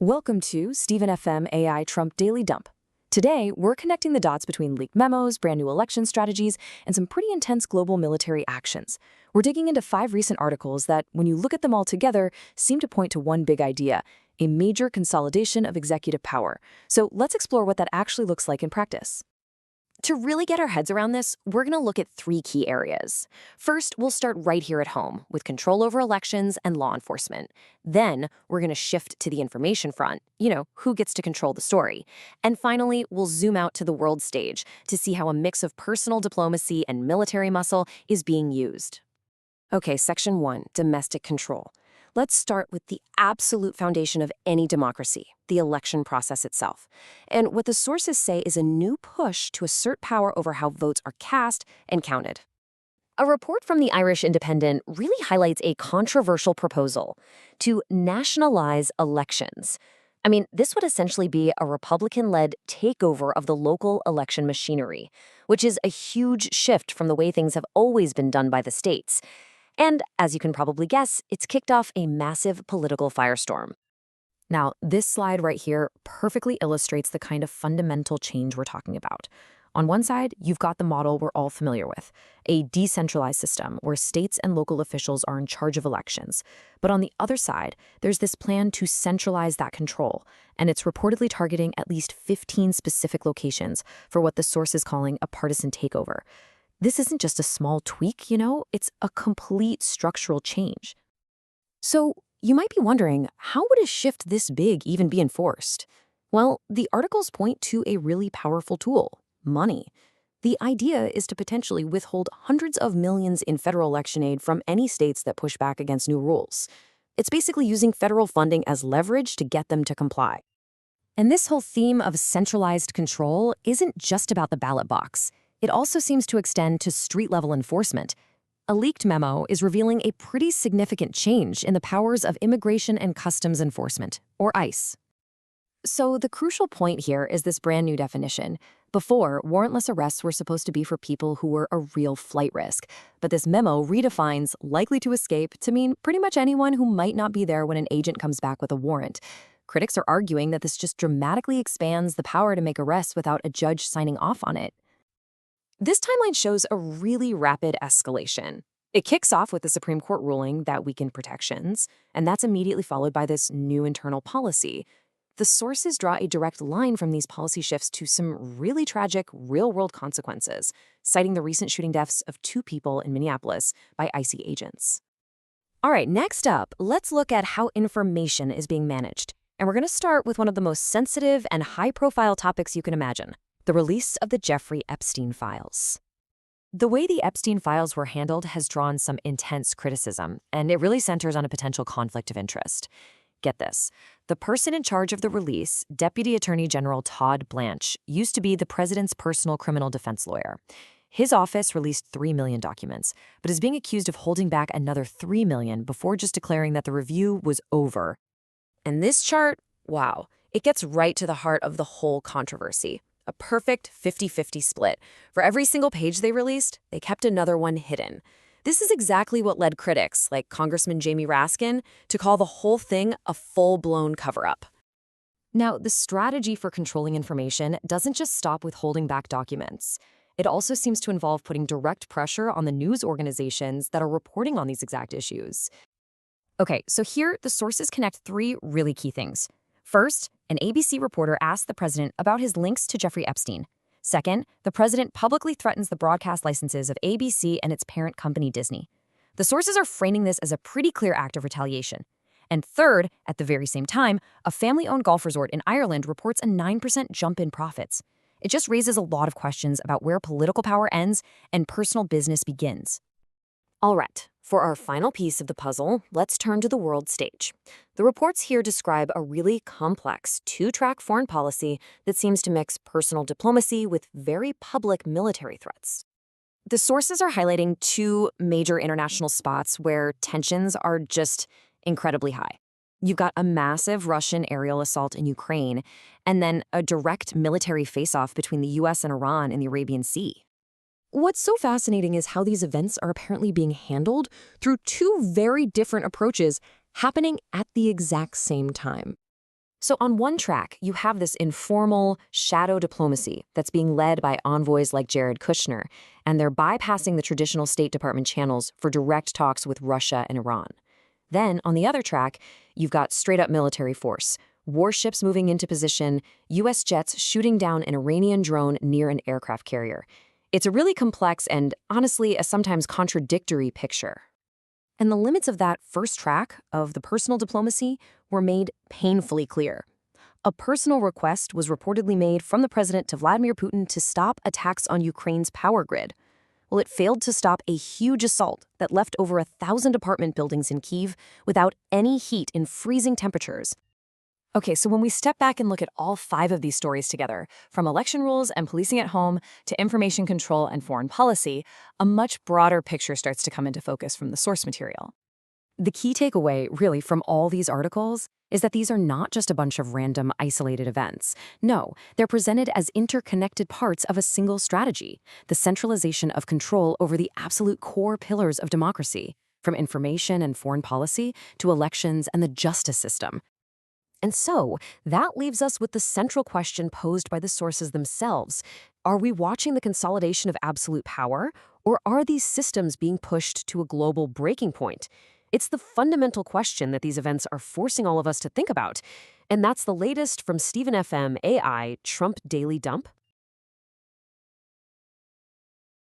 Welcome to Stephen FM AI Trump Daily Dump. Today, we're connecting the dots between leaked memos, brand new election strategies, and some pretty intense global military actions. We're digging into 5 recent articles that, when you look at them all together, seem to point to one big idea: a major consolidation of executive power. So let's explore what that actually looks like in practice. To really get our heads around this, we're going to look at 3 key areas. First, we'll start right here at home with control over elections and law enforcement. Then, we're going to shift to the information front, who gets to control the story. And finally, we'll zoom out to the world stage to see how a mix of personal diplomacy and military muscle is being used. Okay, Section 1, domestic control. Let's start with the absolute foundation of any democracy, the election process itself. And what the sources say is a new push to assert power over how votes are cast and counted. A report from the Irish Independent really highlights a controversial proposal to nationalize elections. This would essentially be a Republican-led takeover of the local election machinery, which is a huge shift from the way things have always been done by the states. And, as you can probably guess, it's kicked off a massive political firestorm. Now, this slide right here perfectly illustrates the kind of fundamental change we're talking about. On one side, you've got the model we're all familiar with, a decentralized system where states and local officials are in charge of elections. But on the other side, there's this plan to centralize that control, and it's reportedly targeting at least 15 specific locations for what the source is calling a partisan takeover. This isn't just a small tweak, it's a complete structural change. So you might be wondering, how would a shift this big even be enforced? Well, the articles point to a really powerful tool: money. The idea is to potentially withhold hundreds of millions in federal election aid from any states that push back against new rules. It's basically using federal funding as leverage to get them to comply. And this whole theme of centralized control isn't just about the ballot box. It also seems to extend to street-level enforcement. A leaked memo is revealing a pretty significant change in the powers of Immigration and Customs Enforcement, or ICE. So the crucial point here is this brand new definition. Before, warrantless arrests were supposed to be for people who were a real flight risk, but this memo redefines likely to escape to mean pretty much anyone who might not be there when an agent comes back with a warrant. Critics are arguing that this just dramatically expands the power to make arrests without a judge signing off on it. This timeline shows a really rapid escalation. It kicks off with the Supreme Court ruling that weakened protections, and that's immediately followed by this new internal policy. The sources draw a direct line from these policy shifts to some really tragic, real-world consequences, citing the recent shooting deaths of 2 people in Minneapolis by ICE agents. All right, next up, let's look at how information is being managed. And we're going to start with one of the most sensitive and high-profile topics you can imagine: the release of the Jeffrey Epstein files. The way the Epstein files were handled has drawn some intense criticism, and it really centers on a potential conflict of interest. Get this: the person in charge of the release, Deputy Attorney General Todd Blanche, used to be the president's personal criminal defense lawyer. His office released 3 million documents, but is being accused of holding back another 3 million before just declaring that the review was over. And this chart, wow, it gets right to the heart of the whole controversy. A perfect 50-50 split. For every single page they released, they kept another one hidden. This is exactly what led critics, like Congressman Jamie Raskin, to call the whole thing a full-blown cover-up. Now, the strategy for controlling information doesn't just stop with holding back documents. It also seems to involve putting direct pressure on the news organizations that are reporting on these exact issues. Okay, so here the sources connect 3 really key things. First, an ABC reporter asked the president about his links to Jeffrey Epstein. Second, the president publicly threatens the broadcast licenses of ABC and its parent company, Disney. The sources are framing this as a pretty clear act of retaliation. And third, at the very same time, a family-owned golf resort in Ireland reports a 9% jump in profits. It just raises a lot of questions about where political power ends and personal business begins. All right, for our final piece of the puzzle, let's turn to the world stage. The reports here describe a really complex 2-track foreign policy that seems to mix personal diplomacy with very public military threats. The sources are highlighting 2 major international spots where tensions are just incredibly high. You've got a massive Russian aerial assault in Ukraine, and then a direct military face-off between the US and Iran in the Arabian Sea. What's so fascinating is how these events are apparently being handled through 2 very different approaches happening at the exact same time. So on one track, you have this informal shadow diplomacy that's being led by envoys like Jared Kushner, and they're bypassing the traditional State Department channels for direct talks with Russia and Iran. Then, on the other track, you've got straight-up military force, warships moving into position, U.S. jets shooting down an Iranian drone near an aircraft carrier. It's a really complex and, honestly, a sometimes contradictory picture. And the limits of that first track of the personal diplomacy were made painfully clear. A personal request was reportedly made from the president to Vladimir Putin to stop attacks on Ukraine's power grid. Well, it failed to stop a huge assault that left over 1,000 apartment buildings in Kyiv without any heat in freezing temperatures. Okay, so when we step back and look at all 5 of these stories together, from election rules and policing at home to information control and foreign policy, a much broader picture starts to come into focus from the source material. The key takeaway, really, from all these articles is that these are not just a bunch of random, isolated events. No, they're presented as interconnected parts of a single strategy, the centralization of control over the absolute core pillars of democracy, from information and foreign policy to elections and the justice system. And so, that leaves us with the central question posed by the sources themselves. Are we watching the consolidation of absolute power, or are these systems being pushed to a global breaking point? It's the fundamental question that these events are forcing all of us to think about. And that's the latest from Stephen FM AI Trump Daily Dump.